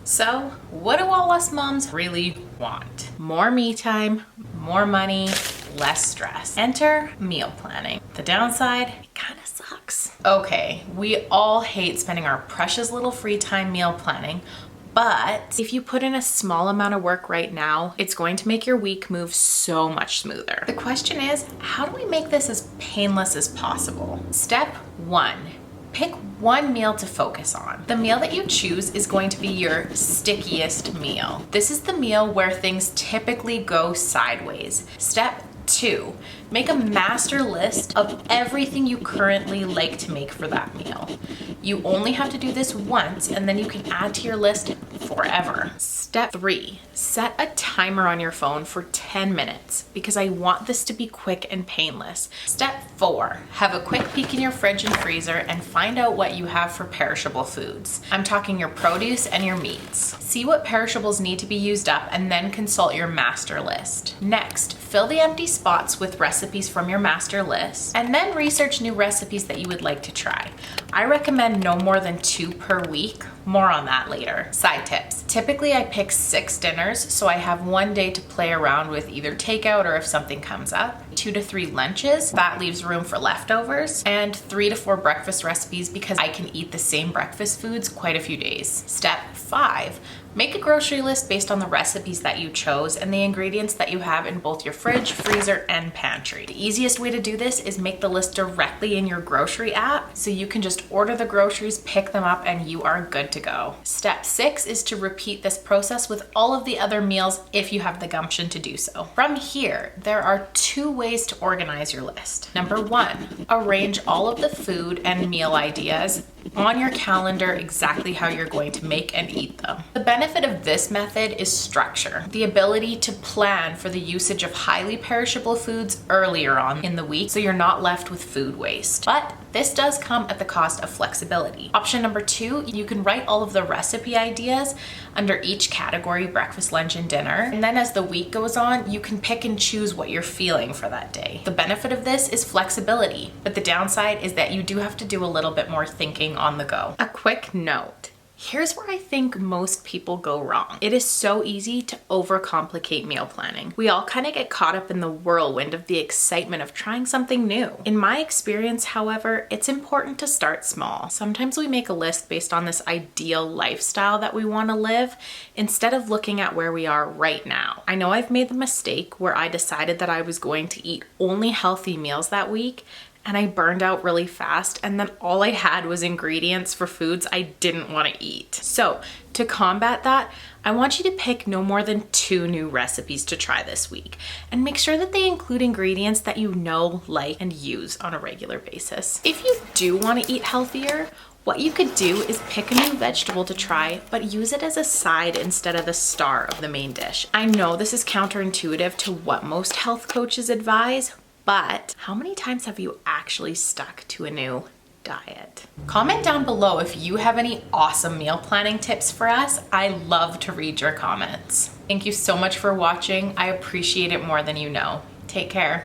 So, what do all us moms really want? More me time, more money, less stress. Enter meal planning. The downside, it kind of sucks. Okay, we all hate spending our precious little free time meal planning, but if you put in a small amount of work right now, it's going to make your week move so much smoother. The question is, how do we make this as painless as possible? Step 1. Pick one meal to focus on. The meal that you choose is going to be your stickiest meal. This is the meal where things typically go sideways. Step 2, make a master list of everything you currently like to make for that meal. You only have to do this once and then you can add to your list forever. Step 3, set a timer on your phone for 10 minutes because I want this to be quick and painless. Step 4, have a quick peek in your fridge and freezer and find out what you have for perishable foods. I'm talking your produce and your meats. See what perishables need to be used up and then consult your master list. Next, fill the empty spots with recipes from your master list and then research new recipes that you would like to try. I recommend no more than 2 per week. More on that later. Side tips. Typically I pick 6 dinners, so I have one day to play around with either takeout or if something comes up. 2 to 3 lunches, that leaves room for leftovers, and 3 to 4 breakfast recipes because I can eat the same breakfast foods quite a few days. Step 5, make a grocery list based on the recipes that you chose and the ingredients that you have in both your fridge, freezer, and pantry. The easiest way to do this is make the list directly in your grocery app so you can just order the groceries, pick them up, and you are good to go. Step 6 is to repeat this process with all of the other meals if you have the gumption to do so. From here, there are 2 ways to organize your list. Number 1, arrange all of the food and meal ideas on your calendar exactly how you're going to make and eat them. The benefit of this method is structure, the ability to plan for the usage of highly perishable foods earlier on in the week so you're not left with food waste. But this does come at the cost of flexibility. Option number 2, you can write all of the recipe ideas under each category, breakfast, lunch, and dinner. And then as the week goes on, you can pick and choose what you're feeling for that day. The benefit of this is flexibility, but the downside is that you do have to do a little bit more thinking on the go. A quick note. Here's where I think most people go wrong. It is so easy to overcomplicate meal planning. We all kind of get caught up in the whirlwind of the excitement of trying something new. In my experience, however, it's important to start small. Sometimes we make a list based on this ideal lifestyle that we want to live instead of looking at where we are right now. I know I've made the mistake where I decided that I was going to eat only healthy meals that week, and I burned out really fast, and then all I had was ingredients for foods I didn't want to eat. So to combat that, I want you to pick no more than 2 new recipes to try this week, and make sure that they include ingredients that you know, like, and use on a regular basis. If you do want to eat healthier, what you could do is pick a new vegetable to try, but use it as a side instead of the star of the main dish. I know this is counterintuitive to what most health coaches advise, but how many times have you actually stuck to a new diet? Comment down below if you have any awesome meal planning tips for us. I love to read your comments. Thank you so much for watching. I appreciate it more than you know. Take care.